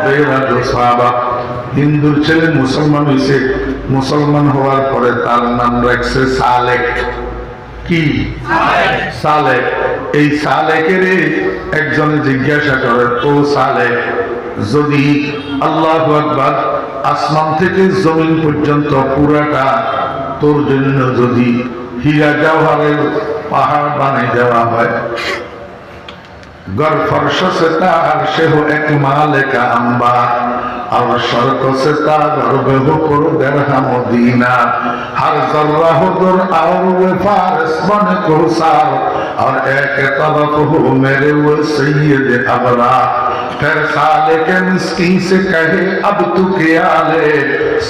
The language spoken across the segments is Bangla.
বেরা সাহাবা, হিন্দুর ছেলে মুসলমান হয়েছে, মুসলমান হওয়ার পরে তার নাম রাখছে সালেক। কি সালেক? এই সালেকের একজনে জিজ্ঞাসা করে, ও সালেক, যদি আল্লাহু আকবার, আসমান থেকে জমিন পর্যন্ত পুরাটা তোর জন্য যদি হীরা জওহরের পাহাড় বানিয়ে দেওয়া হয়, गर फर्श से तार से हो एक माले का अंबा और शर्क से तार हो पर दरहम दीना, हर जर्रा हो दुर और वे फारस बन को सार, और एक तरफ हो मेरे वो सैयद अबरा। फिर साले के मिस्कीन से कहे अब तू क्या ले,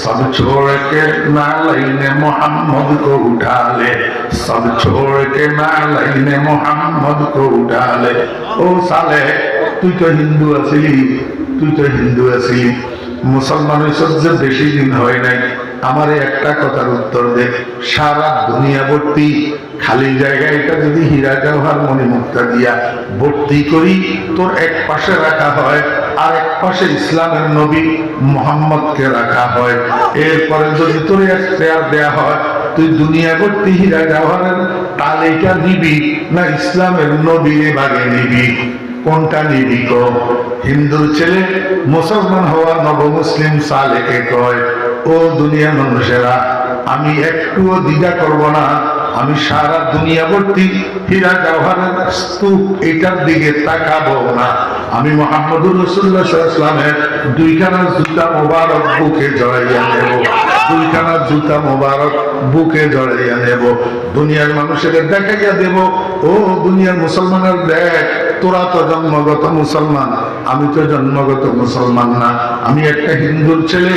सब छोड़ के नालैने मोहम्मद को उठा ले, सब छोड़ के नालैने मोहम्मद को उठा ले। ও সালে, তুই তো হিন্দু আছিলি, মুসলমান হইছ বেশি দিন হয় নাই, আমার একটা কথার উত্তর দে। সারা দুনিয়া ভর্তি খালি জায়গা এটা যদি হীরা জওহর মণিমুক্তা দিয়া ভর্তি করি, তোর এক পাশে রাখা হয়, আর এক পাশে ইসলামের নবী মুহাম্মদকে রাখা হয়, এরপরে যদি তোর এখতিয়ার দেয়া হয়, তুই দুনিয়া ভর্তি হীরা জওহরের তালিকা নিবি না ইসলামের নবীরে ভাগে নিবি? কোনটা নিবি? কো হিন্দুর ছেলে মুসলমান হওয়া নবমুসলিম সালেকে কয়, ও দুনিয়ার মানুষেরা, আমি একটুও দ্বিধা করব না, আমি সারা দুনিয়া ভর্তি হীরা জওহরের স্তূপ এটার দিকে তাকাবো না, আমি মুহাম্মদুর রাসূলুল্লাহ সাল্লাল্লাহু আলাইহি ওয়াসাল্লামের দুইখানা জুতা মোবারক বুকে জড়াইয়া নেব, দুইখানা জুতা মোবারক বুকে জড়াইয়া নেব, দুনিয়ার মানুষের দেখাইয়া দেব, ও দুনিয়ার মুসলমানের দেখ, তোরা তো জন্মগত মুসলমান, আমি তো জন্মগত মুসলমান না, আমি একটা হিন্দুর ছেলে,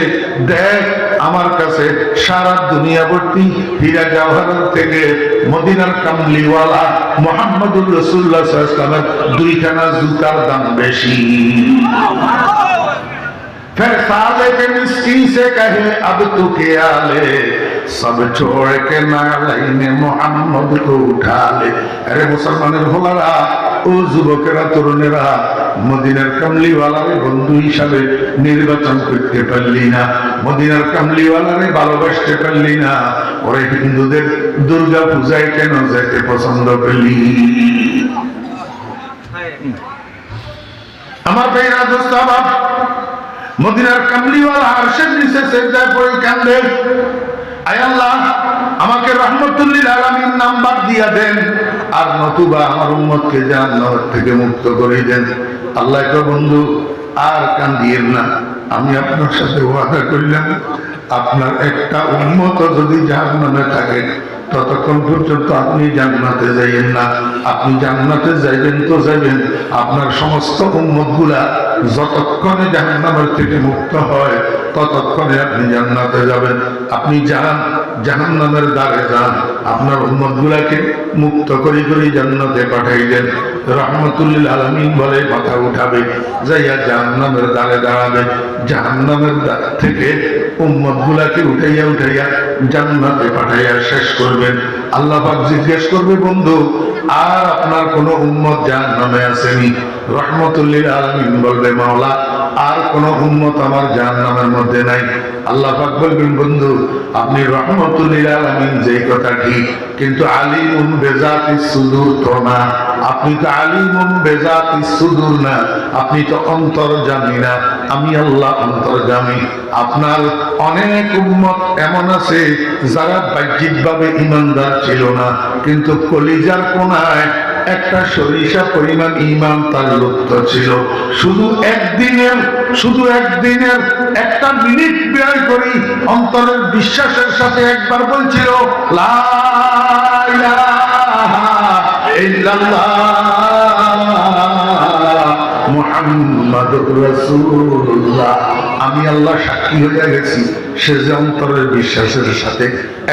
দেখ আমার কাছে সারা দুনিয়া ভর্তি হীরা জওহরের থেকে মদিনার কামলিওয়ালা মুহাম্মদুর রাসূলুল্লাহ সাল্লাল্লাহু আলাইহি ওয়াসাল্লামের দুইখানা জুতার দাম বেশি। फिर साले के मिस्कीन से कहे अब तू क्या ले, सब छोड़ के नालैने मोहम्मद को उठा ले। अरे मुसलमाনের ভোলারা, ও যুবকেরা, তরুণেরা, মদিনার কামলিওয়ালারে বন্ধু হিসাবে নির্বাচন করতে পারলি না, মদিনার কামলিওয়ালারে ভালোবাসতে পারলি না, ওরে হিন্দুদের দুর্গা পূজায় কেন যেতে পছন্দ করলি? আমার ভাইরা, দোস্ত, বাপ, মদিনার কামলিওয়ালা আরশের নিচে সিজদায় পড়ে কান্দে, আয় আল্লাহ, আমাকে রাহমাতুল লিল আলামিন নাম্বার দিয়া দেন, আর নতুবা আমার উম্মতকে জাহান্নাম থেকে মুক্ত করে দেন। আল্লাহ কয়, বন্ধু আর কান্দিয়েন না, আমি আপনার সাথে ওয়াদা করলাম, আপনার একটা উম্মত যদি জাহান্নামে থাকে ততক্ষণ পর্যন্ত আপনি জান্নাতে যাইবেন না। আপনি জান্নাতে যাইবেন তো যাইবেন, আপনার সমস্ত উম্মতগুলা যতক্ষণে জাহান্নামের থেকে মুক্ত হয় ততক্ষণে আপনি জান্নাতে যাবেন। আপনি যান, জাহান্নামের দ্বারে যান, আপনার উম্মতগুলাকে মুক্ত করে করে জান্নাতে পাঠাইলেন। রাহমাতুল লিল আলামিন বলে মাথা উঠাবে, যাইয়া জাহান্নামের দ্বারে দাঁড়াবে, জাহান্নামের দ্বার থেকে উম্মতগুলাকে উঠাইয়া উঠাইয়া জান্নাতে পাঠাইয়া শেষ করবেন। আল্লাহ পাক জিজ্ঞেস করবে, বন্ধু আর আপনার কোন উম্মত জাহান্নামে আসেনি? রাহমাতুল লিল আলামিন বলবে, মাওলা আর কোন উম্মত আমার জাহান্নামের মধ্যে নাই। আল্লাহ পাক বলবেন, বন্ধু আপনি রাহমাতুল লিল আলামিন যেই কথা ঠিক, কিন্তু আলিমুন বিজাতিস সুদূর তো না, আপনি তো আলিমুন বিজাতিস সুদূর না, আপনি তো অন্তর্যামী না, আমি আল্লাহ অন্তর্যামী। আপনার অনেক উম্মত এমন আছে যারা বাহ্যিকভাবে ঈমানদার ছিল না, কিন্তু কলিজার কোণায় একটা সরিষা পরিমাণ ঈমান তার লুপ্ত ছিল। শুধু একদিনের একটা মিনিট ব্যয় করি অন্তরের বিশ্বাসের সাথে একবার বলছিল লা ইলাহা ইল্লাল্লাহ মুহাম্মাদুর রাসূলুল্লাহ। আমি আল্লাহ সাক্ষী হয়ে গেছি, সে যে অন্তরের বিশ্বাসের সাথে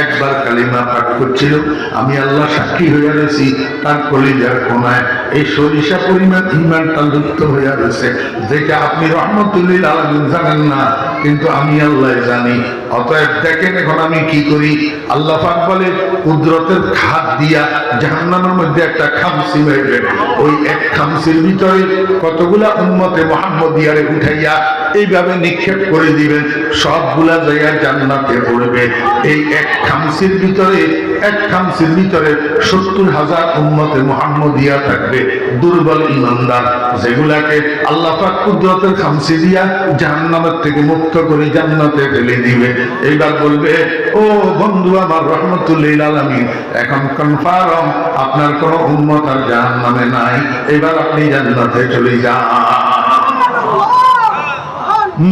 একবার কালিমা পাঠ করছিল, আমি আল্লাহ সাক্ষী হয়ে গেছি তার কলিজার কোণায় এই সরিষা পরিমাণ ঈমানটা লুপ্ত হয়ে গেছে, যেটা আপনি রাহমাতুল লিল আলামিন জানেন না, কিন্তু আমি আল্লাহ জানি। অতএব দেখেন এখন আমি কি করি। আল্লাহ পাক বলে কুদরতের খাদ দিয়া জাহান্নামের মধ্যে একটা খামসি মেরে ওই এক খামসির ভিতরে কতগুলা উম্মতে মুহাম্মদিয়ারে উঠাইয়া এইভাবে নিক্ষেপ করে দিবেন, সবগুলা জায়গা জান্নাতে পড়বে। এই এক খামসির ভিতরে 70,000 উম্মতে মুহাম্মদিয়া থাকবে, দুর্বল ঈমানদার, যেগুলাকে আল্লাহ পাক কুদরতের খামসি দিয়া জাহান্নামের থেকে মুক্ত করে জান্নাতে ফেলে দিবে। এইবার বলবে, ও বন্ধু আমার রহমতুল লিল আলামিন, এখন কনফার্ম আপনার কোন উম্মত আর জাহান্নামে নাই, এবার আপনি জান্নাতে চলে যান।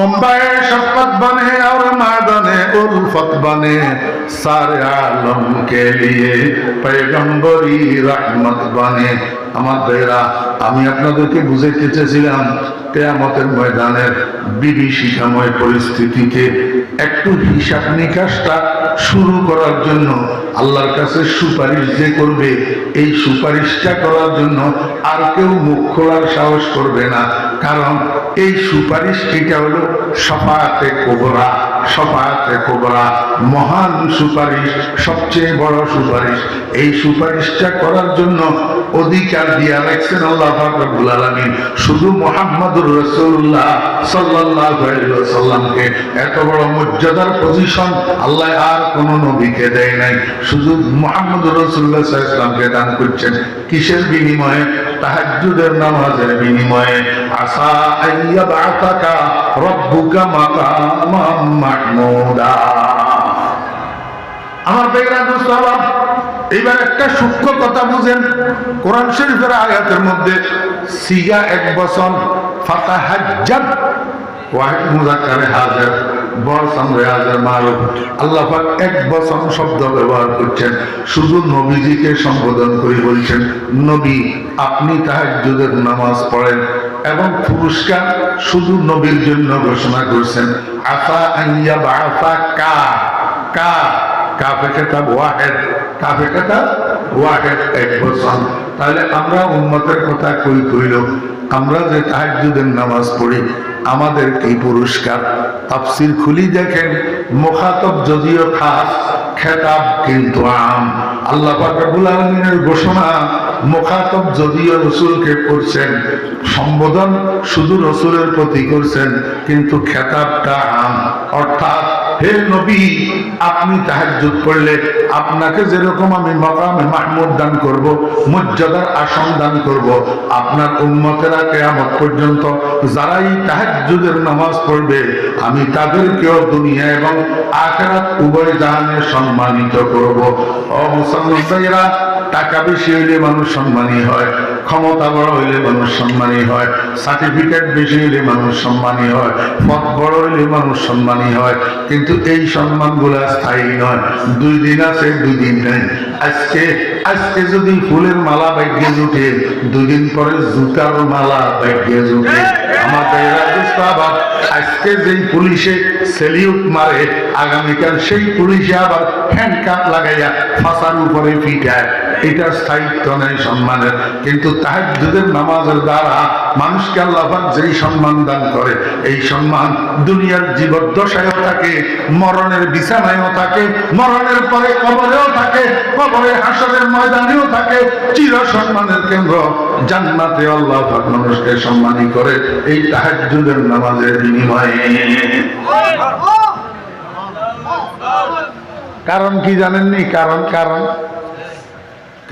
मुंबई शफकत बने और मैदाने उल्फत बने, सारे आलम के लिए पैगंबरी रहमत बने। আমার ভাইরা, আমি আপনাদেরকে বুঝাইতে চেয়েছিলাম কিয়ামতের ময়দানের বিভীষিকাময় পরিস্থিতিতে একটু হিসাব নিকাশটা শুরু করার জন্য আল্লাহর কাছে সুপারিশ যে করবে, এই সুপারিশটা করার জন্য আর কেউ মুখ খোলার সাহস করবে না। কারণ এই সুপারিশ এটা হলো শাফাআতে কুবরা। শাফাআতে কুবরা মহান সুপারিশ, সবচেয়ে বড় সুপারিশ। এই সুপারিশটা করার জন্য অধিকার দিয়া রাখছেন আল্লাহ পাক রব্বুল আলামিন শুধু মুহাম্মদুর রাসূলুল্লাহ সাল্লাল্লাহু আলাইহি ওয়াসাল্লামকে। এত বড় মর্যাদার পজিশন আল্লাহ আর কোন নবীকে দেয় নাই, শুধু মুহাম্মদুর রাসূলুল্লাহ সাল্লাল্লাহু আলাইহি ওয়াসাল্লামকে দান করছেন। কিসের বিনিময়ে? তাহাজ্জুদের নামাজের বিনিময়ে। আসা আইয়াবাতাকা রব্বুকা মাকামাম মাহমুদা। আমার বেগরা দোস্ত, এইবার একটা সূক্ষ্ম কথা বুঝেন। কোরআন শরীফের আয়াতের মধ্যে সিগা এক বচন, ফাতাহাজ্জাব ওয়াহিদ মুযাক্কারে হাজির, বড় সামনে হাজির মারুফ। আল্লাহ পাক এক বচন শব্দ ব্যবহার করছেন, শুধু নবীজিকে সম্বোধন করে বলছেন, নবী আপনি তাহাজ্জুদের নামাজ পড়েন, এবং পুরস্কার শুধু নবীর জন্য ঘোষণা করছেন। আসা আইয়া বাআসা কা কা কাফে কিতাব ওয়াহিদ, কাফে কিতাব ওয়াহিদ এক বচন। তাহলে আমরা উম্মতের কথা কই কইল, আমরা যে তাহাজ্জুদের নামাজ পড়ি আমাদের কি পুরস্কার? তাফসীর খুলি দেখেন, মুখাতব যদিও খাস, খেতাব কিন্তু আম। আল্লাহ পাক রব্বুল আলামিনের ঘোষণা, মুখাতব যদিও রাসূলকে করছেন, সম্বোধন শুধু রাসূলের প্রতি করছেন, কিন্তু খেতাবটা আম। অর্থাৎ হে নবী, আপনি তাহাজ্জুদ পড়লে আপনাকে যেরকম আমি মাকামে মাহমুদ দান করব, মর্যাদার আসন দান করব, আপনার উম্মতেরা কিয়ামত পর্যন্ত যারাই তাহাজ্জুদের নামাজ পড়বে আমি তাদেরকেও দুনিয়া এবং আখিরাত উভয় জাহানে সম্মানিত করব। ও মুসলমান ভাইরা, টাকা বেশি হইলে মানুষ সম্মানী হয়, ক্ষমতা বড় হইলে মানুষ সম্মানী হয়, সার্টিফিকেট বেশি হইলে মানুষ সম্মানী হয়, পদ বড় হইলে মানুষ সম্মানী হয়, কিন্তু এই সম্মানগুলা স্থায়ী নয়। 2 দিন আছে, 2 দিন নেই। আজকে যদি ফুলের মালা ভাগ্যে জুটে, 2 দিন পরে জুতার মালা ভাগ্যে জুটে। আমাদের আবার আজকে যেই পুলিশে সেলিউট মারে, আগামীকাল সেই পুলিশে আবার হ্যান্ডকাপ লাগাইয়া ফাঁসার উপরে ফিটায়। এটা স্থায়িত্ব নেই সম্মানের। কিন্তু তাহাজ্জুদের নামাজের দ্বারা মানুষকে আল্লাহ পাক যেই সম্মান দান করে, এই সম্মান দুনিয়ার জীবদ্দশায়ও থাকে, মরণের বিছানায়ও থাকে, মরণের পরে কবরেও থাকে, কবরে হাসরের ময়দানেও থাকে। চির সম্মানের কেন্দ্র জান্নাতে আল্লাহ পাক মানুষকে সম্মানী করে এই তাহাজ্জুদের নামাজের বিনিময়ে। কারণ কি জানেননি?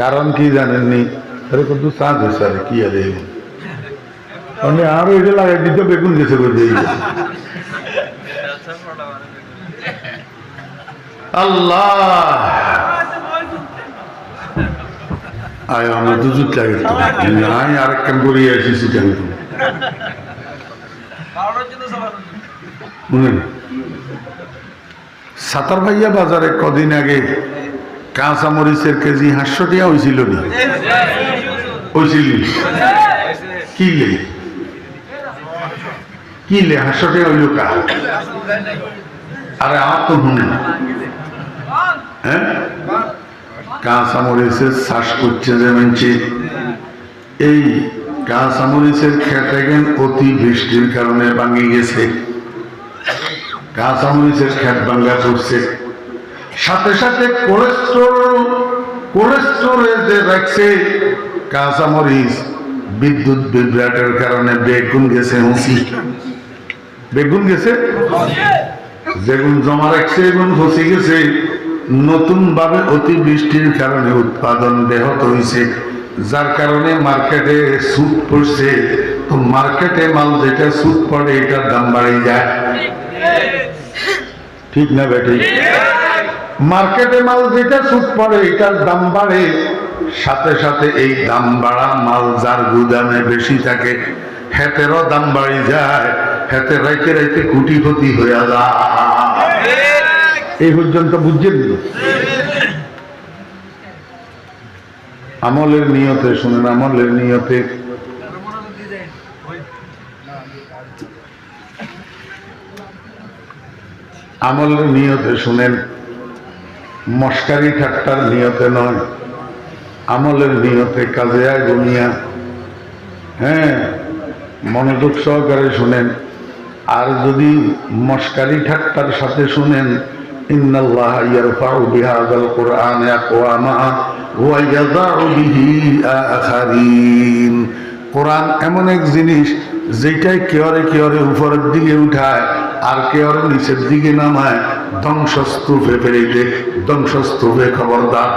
কারণ কি জানেননি? আরে কত সাজ হয়েছে, আরে কি আরে আমি আরো এটা লাগাই দিতে বেগুন গেছে করে আল্লাহ আয় আমরা তো জুত লাগে নাই, আর এক কাম করে আসিস সাতার ভাইয়া বাজারে কদিন আগে কাঁচা মরিচের কেজি 800 টাকা হয়েছিল নি? হয়েছিল কিলে 800 টাকা হইল কা? আরে আমার তো শুনে হ্যাঁ, কাঁচা মরিচের চাষ করছে যে মানছি, এই কাঁচা মরিচের খেতে গেন অতি বৃষ্টির কারণে ভাঙি গেছে। কাঁচামরিচের খ্যাত ভাঙ্গা পড়ছে, সাথে সাথে কোলেস্টোরে যে রাখছে কাঁচামরিচ, বিদ্যুৎ বিভ্রাটের কারণে বেগুন গেছে হুঁচি, বেগুন গেছে, যেগুন জমা রাখছে এগুন হুঁচি গেছে। নতুন ভাবে অতিবৃষ্টির কারণে উৎপাদন ব্যাহত হয়েছে, যার কারণে মার্কেটে সুদ পড়ছে। তো মার্কেটে মাল যেটা সুদ পড়ে এটার দাম বাড়ে যায়, ঠিক না বেটি? মার্কেটে মাল যেটা সুদ পড়ে এটার দাম বাড়ে, সাথে সাথে এই দাম বাড়া মাল যার গুদামে বেশি থাকে হেতেরও দাম বাড়ি যায়, হেতে রাইতে রাইতে কুটিপতি হয়ে যায়। এই পর্যন্ত বুঝছেন? আমলের নিয়তে শুনেন, আমলের নিয়তে আমলের নিয়তে শুনেন, মস্কারি ঠাট্টার নিয়তে নয়, আমলের নিয়তে কাজে আয় দুনিয়া। হ্যাঁ, মনোযোগ সহকারে শুনেন। আর যদি মস্কারি ঠাট্টার সাথে শুনেন, ইন্নাল্লাহা ইয়ারফাউ বিহাযাল কুরআনি আকওয়ামা ওয়া ইয়াযাউ বিহি আখারিন। কোরআন এমন এক জিনিস যেটাই কেয়ারে কেয়ারে উপরের দিকে উঠায় আর কেয়ারে নিচের দিকে নামায়, ধ্বংসস্তূপে ফেলে, ধ্বংসস্তূপে। খবরদার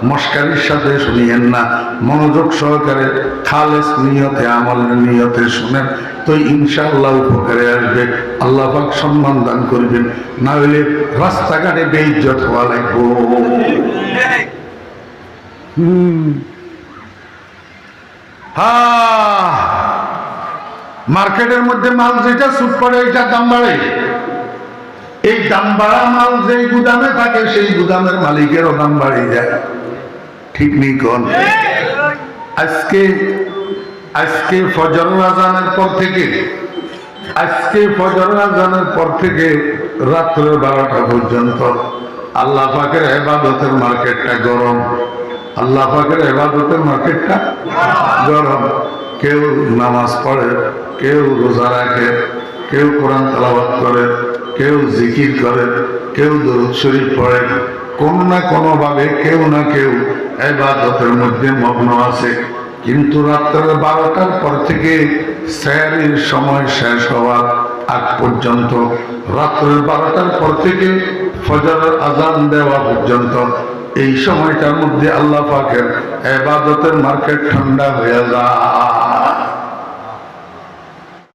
মস্কারির সাথে শুনিয়েন না, মনোযোগ সহকারে খালেস নিয়তে আমলের নিয়তে শুনেন, তো ইনশাআল্লাহ উপকারে আসবে, আল্লাহ পাক সম্মান দান করবেন। না হইলে রাস্তাঘাটে বেইজ্জত হওয়া লাগবে। মার্কেটের মধ্যে মাল যেটা সুদ পড়ে এটার দাম বাড়ে, এই দাম বাড়া মাল যেই গুদামে থাকে সেই গুদামের মালিকেরও দাম বাড়ে যায়, ঠিক নেই কোন? আজকে ফজর আজানের পর থেকে রাত্র 12টা পর্যন্ত আল্লাহ পাকের ইবাদতের মার্কেটটা গরম, আল্লাহ পাকের ইবাদতের মার্কেটটা গরম। কেউ নামাজ পড়ে, কেউ রোজা রাখে, কেউ কোরআন তেলাওয়াত করে, কেউ জিকির করে, কেউ দরুদ শরীফ পড়ে, কোন না কোনো ভাবে কেউ না কেউ ইবাদতের মধ্যে মগ্ন আছে। কিন্তু রাত্রের 12টার পর থেকে সেহরির সময় শেষ হওয়ার আগ পর্যন্ত, রাত্রের 12টার পর থেকে ফজরের আজান দেওয়া পর্যন্ত, এই সময়টার মধ্যে আল্লাহ পাকের ইবাদতের মার্কেট ঠান্ডা হয়ে যায়।